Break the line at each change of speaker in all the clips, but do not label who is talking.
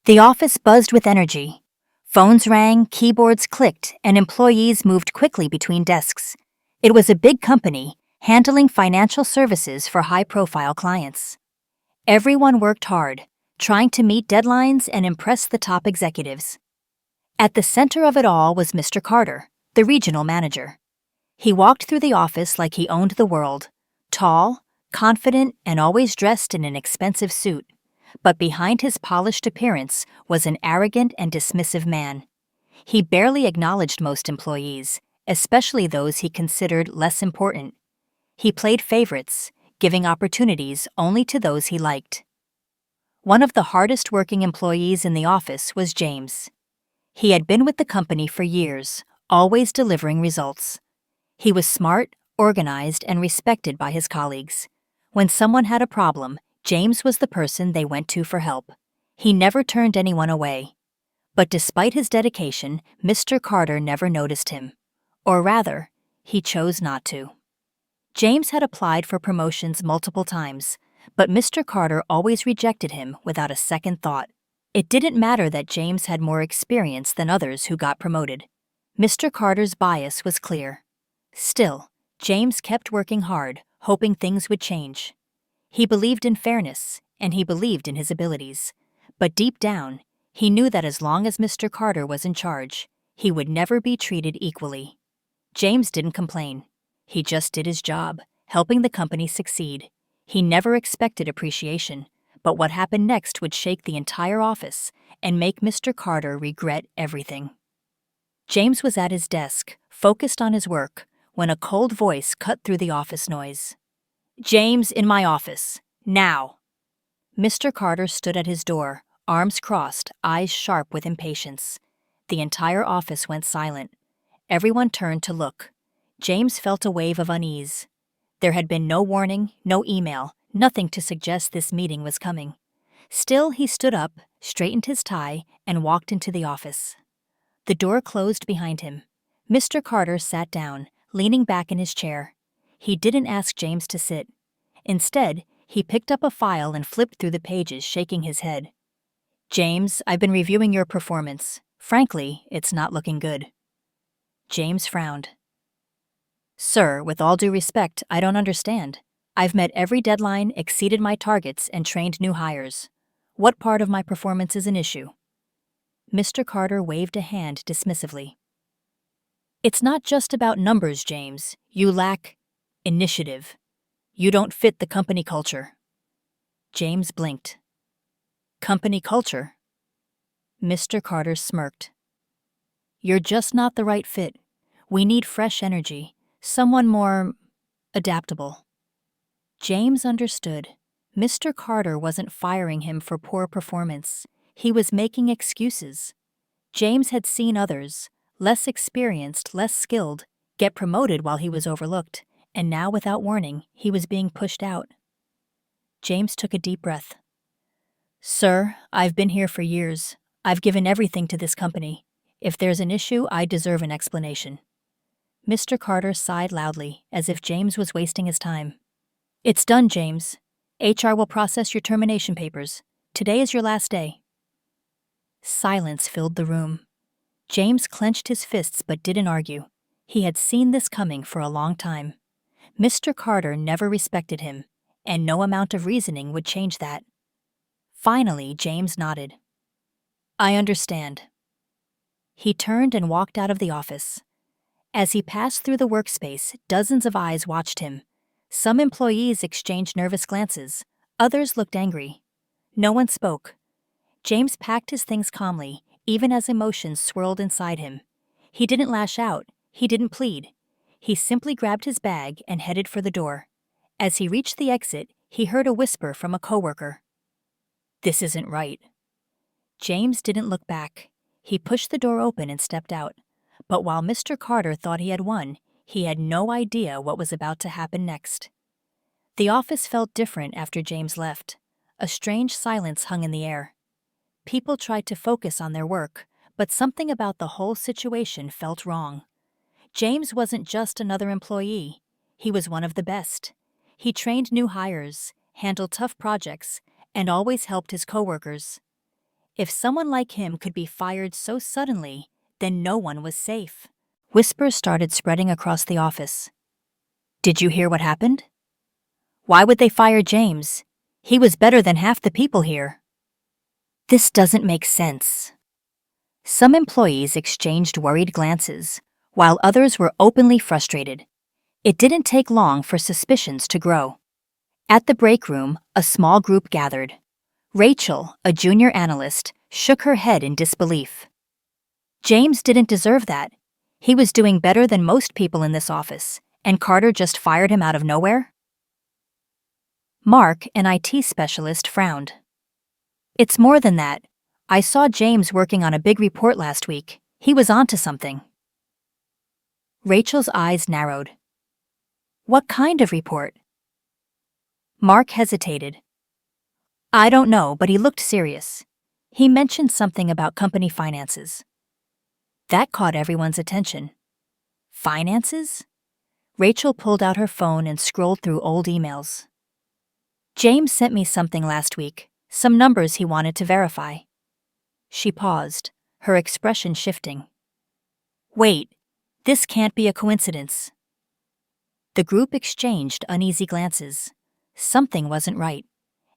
The office buzzed with energy. Phones rang, keyboards clicked, and employees moved quickly between desks. It was a big company, handling financial services for high-profile clients. Everyone worked hard, trying to meet deadlines and impress the top executives. At the center of it all was Mr. Carter, the regional manager. He walked through the office like he owned the world, tall, confident, and always dressed in an expensive suit. But behind his polished appearance was an arrogant and dismissive man. He barely acknowledged most employees, especially those he considered less important. He played favorites, giving opportunities only to those he liked. One of the hardest working employees in the office was James. He had been with the company for years, always delivering results. He was smart, organized, and respected by his colleagues. When someone had a problem, James was the person they went to for help. He never turned anyone away. But despite his dedication, Mr. Carter never noticed him. Or rather, he chose not to. James had applied for promotions multiple times, but Mr. Carter always rejected him without a second thought. It didn't matter that James had more experience than others who got promoted. Mr. Carter's bias was clear. Still, James kept working hard, hoping things would change. He believed in fairness, and he believed in his abilities. But deep down, he knew that as long as Mr. Carter was in charge, he would never be treated equally. James didn't complain. He just did his job, helping the company succeed. He never expected appreciation, but what happened next would shake the entire office and make Mr. Carter regret everything. James was at his desk, focused on his work, when a cold voice cut through the office noise. "James, in my office. Now." Mr. Carter stood at his door, arms crossed, eyes sharp with impatience. The entire office went silent. Everyone turned to look. James felt a wave of unease. There had been no warning, no email, nothing to suggest this meeting was coming. Still, he stood up, straightened his tie, and walked into the office. The door closed behind him. Mr. Carter sat down, leaning back in his chair. He didn't ask James to sit. Instead, he picked up a file and flipped through the pages, shaking his head. "James, I've been reviewing your performance. Frankly, it's not looking good." James frowned. "Sir, with all due respect, I don't understand. I've met every deadline, exceeded my targets, and trained new hires. What part of my performance is an issue?" Mr. Carter waved a hand dismissively. "It's not just about numbers, James. You lack initiative. You don't fit the company culture." James blinked. "Company culture?" Mr. Carter smirked. "You're just not the right fit. We need fresh energy, someone more adaptable." James understood. Mr. Carter wasn't firing him for poor performance. He was making excuses. James had seen others, less experienced, less skilled, get promoted while he was overlooked, and now, without warning, he was being pushed out. James took a deep breath. "Sir, I've been here for years. I've given everything to this company. If there's an issue, I deserve an explanation." Mr. Carter sighed loudly, as if James was wasting his time. "It's done, James. HR will process your termination papers. Today is your last day." Silence filled the room. James clenched his fists but didn't argue. He had seen this coming for a long time. Mr. Carter never respected him, and no amount of reasoning would change that. Finally, James nodded. "I understand." He turned and walked out of the office. As he passed through the workspace, dozens of eyes watched him. Some employees exchanged nervous glances. Others looked angry. No one spoke. James packed his things calmly, even as emotions swirled inside him. He didn't lash out. He didn't plead. He simply grabbed his bag and headed for the door. As he reached the exit, he heard a whisper from a coworker. "This isn't right." James didn't look back. He pushed the door open and stepped out. But while Mr. Carter thought he had won, he had no idea what was about to happen next. The office felt different after James left. A strange silence hung in the air. People tried to focus on their work, but something about the whole situation felt wrong. James wasn't just another employee. He was one of the best. He trained new hires, handled tough projects, and always helped his coworkers. If someone like him could be fired so suddenly, then no one was safe. Whispers started spreading across the office. Did you hear what happened? Why would they fire James? He was better than half the people here. This doesn't make sense. Some employees exchanged worried glances, while others were openly frustrated. It didn't take long for suspicions to grow. At the break room, a small group gathered. Rachel, a junior analyst, shook her head in disbelief. James didn't deserve that. He was doing better than most people in this office, and Carter just fired him out of nowhere? Mark, an IT specialist, frowned. It's more than that. I saw James working on a big report last week. He was onto something. Rachel's eyes narrowed. What kind of report? Mark hesitated. I don't know, but he looked serious. He mentioned something about company finances. That caught everyone's attention. Finances? Rachel pulled out her phone and scrolled through old emails. James sent me something last week, some numbers he wanted to verify. She paused, her expression shifting. Wait, this can't be a coincidence. The group exchanged uneasy glances. Something wasn't right.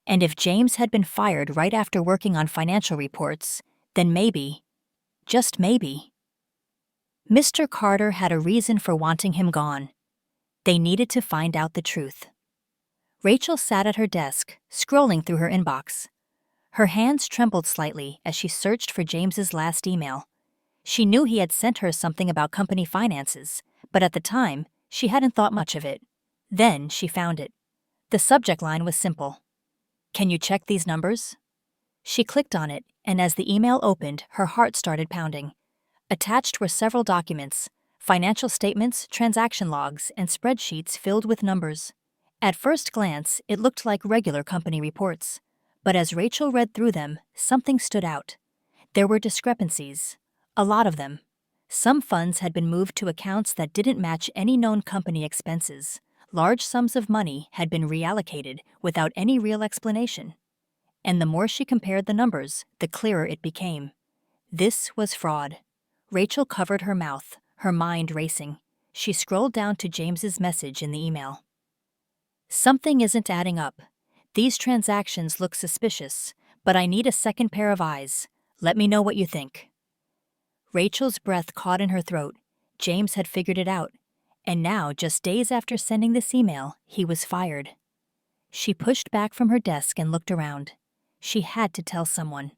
And if James had been fired right after working on financial reports, then maybe, just maybe, Mr. Carter had a reason for wanting him gone. They needed to find out the truth. Rachel sat at her desk, scrolling through her inbox. Her hands trembled slightly as she searched for James's last email. She knew he had sent her something about company finances, but at the time, she hadn't thought much of it. Then she found it. The subject line was simple. Can you check these numbers? She clicked on it, and as the email opened, her heart started pounding. Attached were several documents, financial statements, transaction logs, and spreadsheets filled with numbers. At first glance, it looked like regular company reports. But as Rachel read through them, something stood out. There were discrepancies. A lot of them. Some funds had been moved to accounts that didn't match any known company expenses. Large sums of money had been reallocated without any real explanation. And the more she compared the numbers, the clearer it became. This was fraud. Rachel covered her mouth, her mind racing. She scrolled down to James's message in the email. Something isn't adding up. These transactions look suspicious, but I need a second pair of eyes. Let me know what you think. Rachel's breath caught in her throat. James had figured it out. And now, just days after sending this email, he was fired. She pushed back from her desk and looked around. She had to tell someone.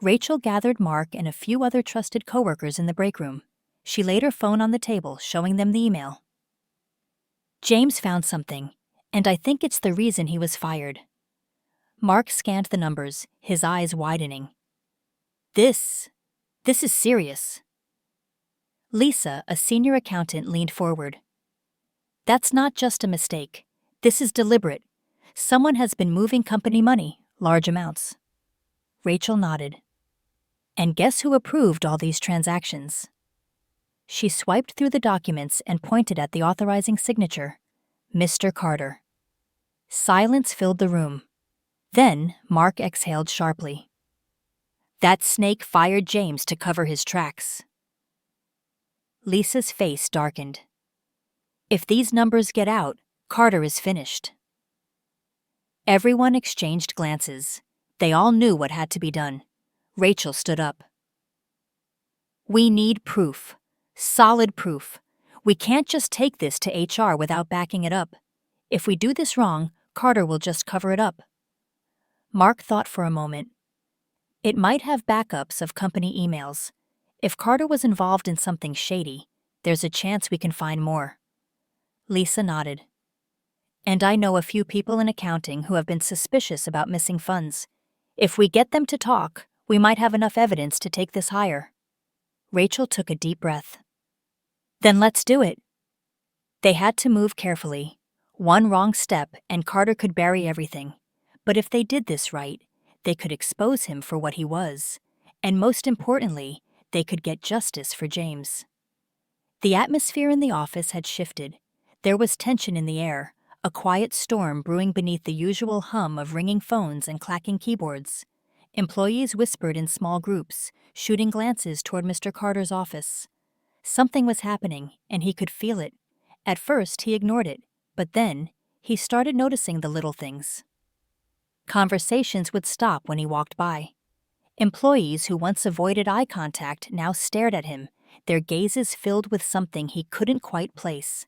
Rachel gathered Mark and a few other trusted coworkers in the break room. She laid her phone on the table, showing them the email. James found something, and I think it's the reason he was fired. Mark scanned the numbers, his eyes widening. This is serious. Lisa, a senior accountant, leaned forward. That's not just a mistake. This is deliberate. Someone has been moving company money, large amounts. Rachel nodded. And guess who approved all these transactions? She swiped through the documents and pointed at the authorizing signature. Mr. Carter. Silence filled the room. Then Mark exhaled sharply. That snake fired James to cover his tracks. Lisa's face darkened. If these numbers get out, Carter is finished. Everyone exchanged glances. They all knew what had to be done. Rachel stood up. We need proof. Solid proof. We can't just take this to HR without backing it up. If we do this wrong, Carter will just cover it up. Mark thought for a moment. It might have backups of company emails. If Carter was involved in something shady, there's a chance we can find more. Lisa nodded. And I know a few people in accounting who have been suspicious about missing funds. If we get them to talk, we might have enough evidence to take this higher. Rachel took a deep breath. Then let's do it. They had to move carefully. One wrong step and Carter could bury everything. But if they did this right, they could expose him for what he was. And most importantly, they could get justice for James. The atmosphere in the office had shifted. There was tension in the air, a quiet storm brewing beneath the usual hum of ringing phones and clacking keyboards. Employees whispered in small groups, shooting glances toward Mr. Carter's office. Something was happening, and he could feel it. At first, he ignored it, but then he started noticing the little things. Conversations would stop when he walked by. Employees who once avoided eye contact now stared at him, their gazes filled with something he couldn't quite place.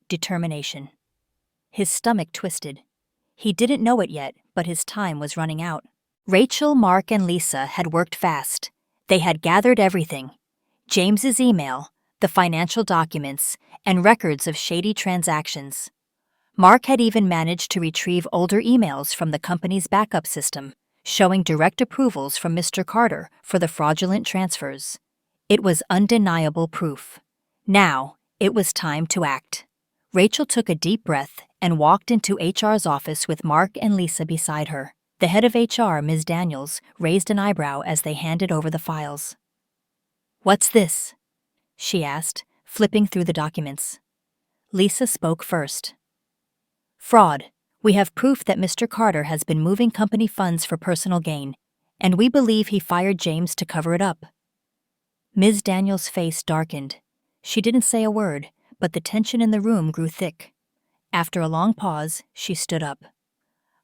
Determination. His stomach twisted. He didn't know it yet, but his time was running out. Rachel, Mark, and Lisa had worked fast. They had gathered everything: James's email, the financial documents, and records of shady transactions. Mark had even managed to retrieve older emails from the company's backup system, showing direct approvals from Mr. Carter for the fraudulent transfers. It was undeniable proof. Now, it was time to act. Rachel took a deep breath and walked into HR's office with Mark and Lisa beside her. The head of HR, Ms. Daniels, raised an eyebrow as they handed over the files. "What's this?" she asked, flipping through the documents. Lisa spoke first. "Fraud. We have proof that Mr. Carter has been moving company funds for personal gain, and we believe he fired James to cover it up." Ms. Daniels' face darkened. She didn't say a word, but the tension in the room grew thick. After a long pause, she stood up.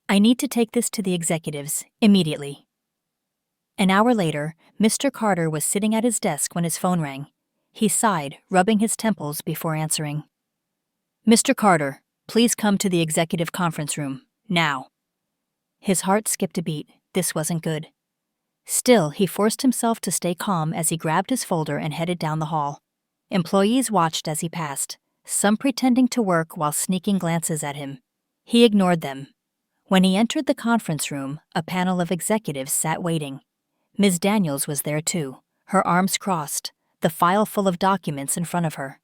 "I need to take this to the executives, immediately." An hour later, Mr. Carter was sitting at his desk when his phone rang. He sighed, rubbing his temples before answering. "Mr. Carter, please come to the executive conference room, now." His heart skipped a beat. This wasn't good. Still, he forced himself to stay calm as he grabbed his folder and headed down the hall. Employees watched as he passed, some pretending to work while sneaking glances at him. He ignored them. When he entered the conference room, a panel of executives sat waiting. Ms. Daniels was there too, her arms crossed, the file full of documents in front of her.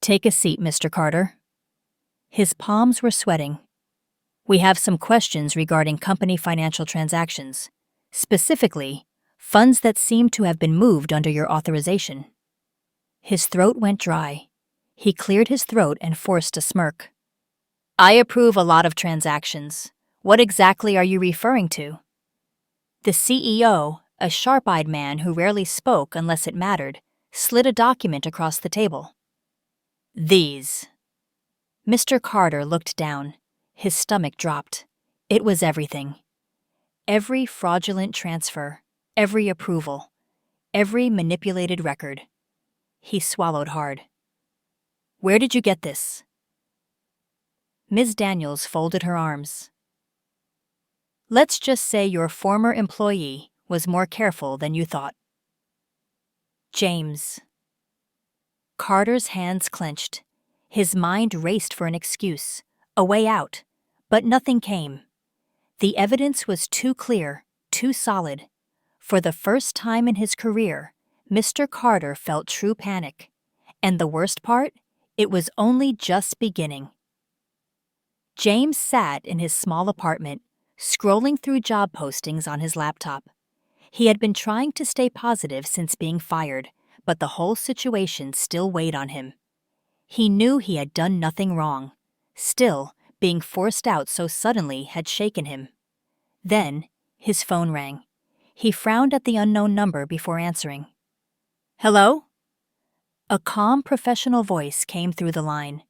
"Take a seat, Mr. Carter." His palms were sweating. "We have some questions regarding company financial transactions, specifically, funds that seem to have been moved under your authorization." His throat went dry. He cleared his throat and forced a smirk. "I approve a lot of transactions. What exactly are you referring to?" The CEO, a sharp-eyed man who rarely spoke unless it mattered, slid a document across the table. "These." Mr. Carter looked down. His stomach dropped. It was everything. Every fraudulent transfer, every approval, every manipulated record. He swallowed hard. "Where did you get this?" Ms. Daniels folded her arms. "Let's just say your former employee was more careful than you thought." James. Carter's hands clenched. His mind raced for an excuse, a way out, but nothing came. The evidence was too clear, too solid. For the first time in his career, Mr. Carter felt true panic. And the worst part? It was only just beginning. James sat in his small apartment, scrolling through job postings on his laptop. He had been trying to stay positive since being fired, but the whole situation still weighed on him. He knew he had done nothing wrong. Still, being forced out so suddenly had shaken him. Then, his phone rang. He frowned at the unknown number before answering. "Hello?" A calm, professional voice came through the line.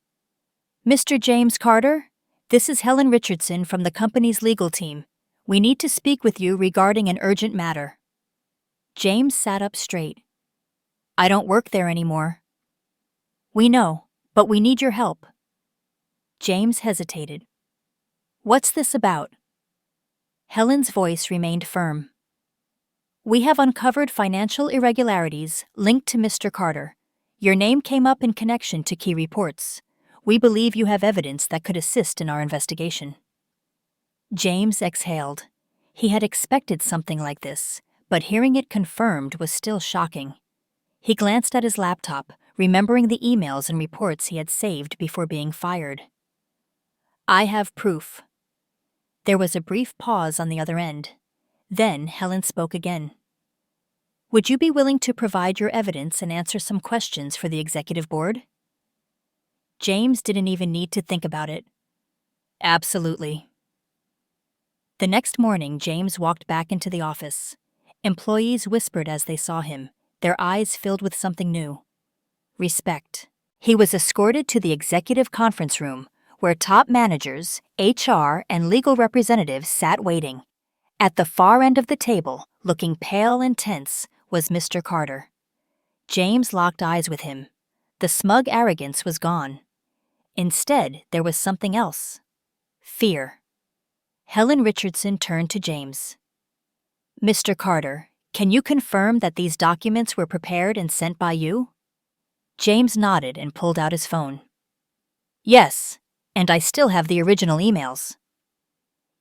"Mr. James Carter? This is Helen Richardson from the company's legal team. We need to speak with you regarding an urgent matter." James sat up straight. "I don't work there anymore." "We know, but we need your help." James hesitated. "What's this about?" Helen's voice remained firm. "We have uncovered financial irregularities linked to Mr. Carter. Your name came up in connection to key reports. We believe you have evidence that could assist in our investigation." James exhaled. He had expected something like this, but hearing it confirmed was still shocking. He glanced at his laptop, remembering the emails and reports he had saved before being fired. "I have proof." There was a brief pause on the other end. Then Helen spoke again. "Would you be willing to provide your evidence and answer some questions for the executive board?" James didn't even need to think about it. "Absolutely." The next morning, James walked back into the office. Employees whispered as they saw him, their eyes filled with something new. Respect. He was escorted to the executive conference room, where top managers, HR, and legal representatives sat waiting. At the far end of the table, looking pale and tense, was Mr. Carter. James locked eyes with him. The smug arrogance was gone. Instead, there was something else. Fear. Helen Richardson turned to James. Mr. Carter, can you confirm that these documents were prepared and sent by you? James nodded and pulled out his phone. Yes, and I still have the original emails.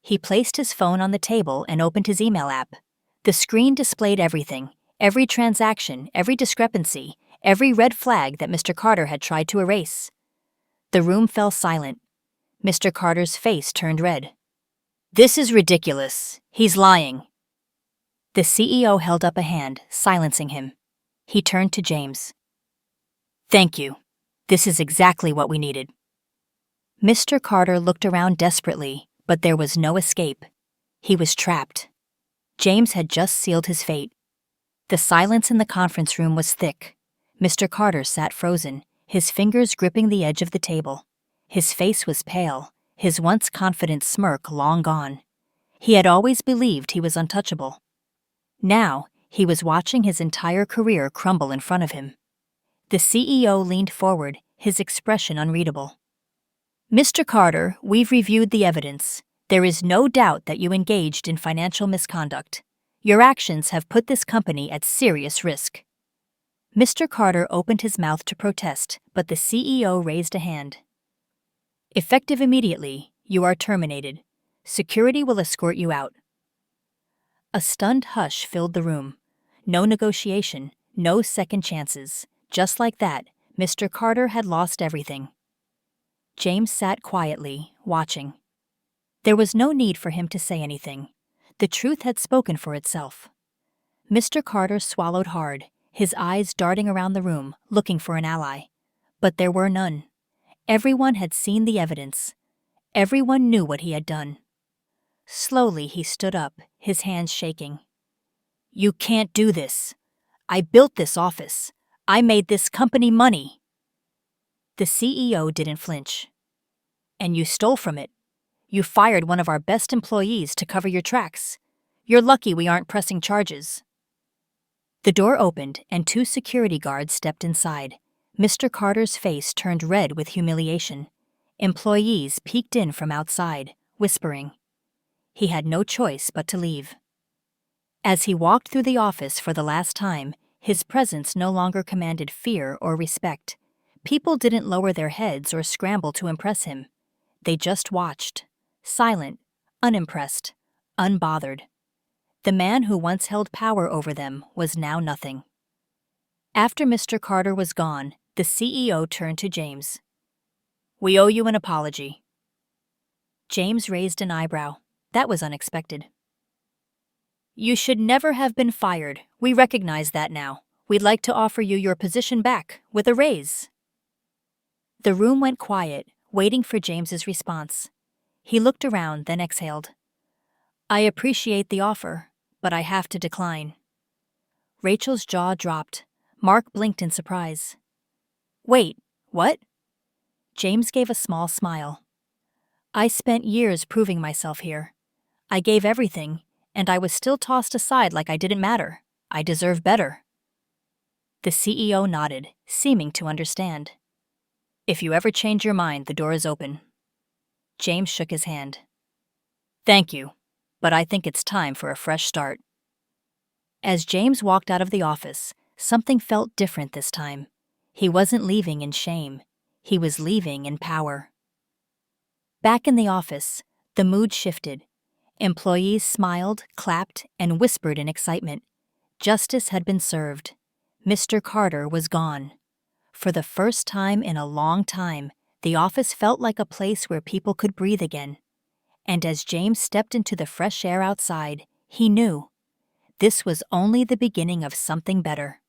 He placed his phone on the table and opened his email app. The screen displayed everything, every transaction, every discrepancy, every red flag that Mr. Carter had tried to erase. The room fell silent. Mr. Carter's face turned red. This is ridiculous. He's lying. The CEO held up a hand, silencing him. He turned to James. Thank you. This is exactly what we needed. Mr. Carter looked around desperately, but there was no escape. He was trapped. James had just sealed his fate. The silence in the conference room was thick. Mr. Carter sat frozen, his fingers gripping the edge of the table. His face was pale, his once confident smirk long gone. He had always believed he was untouchable. Now, he was watching his entire career crumble in front of him. The CEO leaned forward, his expression unreadable. Mr. Carter, we've reviewed the evidence. There is no doubt that you engaged in financial misconduct. Your actions have put this company at serious risk. Mr. Carter opened his mouth to protest, but the CEO raised a hand. Effective immediately, you are terminated. Security will escort you out. A stunned hush filled the room. No negotiation, no second chances. Just like that, Mr. Carter had lost everything. James sat quietly, watching. There was no need for him to say anything. The truth had spoken for itself. Mr. Carter swallowed hard, his eyes darting around the room, looking for an ally. But there were none. Everyone had seen the evidence. Everyone knew what he had done. Slowly he stood up, his hands shaking. You can't do this. I built this office. I made this company money. The CEO didn't flinch. And you stole from it. You fired one of our best employees to cover your tracks. You're lucky we aren't pressing charges. The door opened and 2 security guards stepped inside. Mr. Carter's face turned red with humiliation. Employees peeked in from outside, whispering. He had no choice but to leave. As he walked through the office for the last time, his presence no longer commanded fear or respect. People didn't lower their heads or scramble to impress him. They just watched, silent, unimpressed, unbothered. The man who once held power over them was now nothing. After Mr. Carter was gone, the CEO turned to James. We owe you an apology. James raised an eyebrow. That was unexpected. You should never have been fired. We recognize that now. We'd like to offer you your position back, with a raise. The room went quiet, waiting for James's response. He looked around, then exhaled. I appreciate the offer, but I have to decline. Rachel's jaw dropped. Mark blinked in surprise. Wait, what? James gave a small smile. I spent years proving myself here. I gave everything, and I was still tossed aside like I didn't matter. I deserve better. The CEO nodded, seeming to understand. If you ever change your mind, the door is open. James shook his hand. Thank you, but I think it's time for a fresh start. As James walked out of the office, something felt different this time. He wasn't leaving in shame. He was leaving in power. Back in the office, the mood shifted. Employees smiled, clapped, and whispered in excitement. Justice had been served. Mr. Carter was gone. For the first time in a long time, the office felt like a place where people could breathe again. And as James stepped into the fresh air outside, he knew this was only the beginning of something better.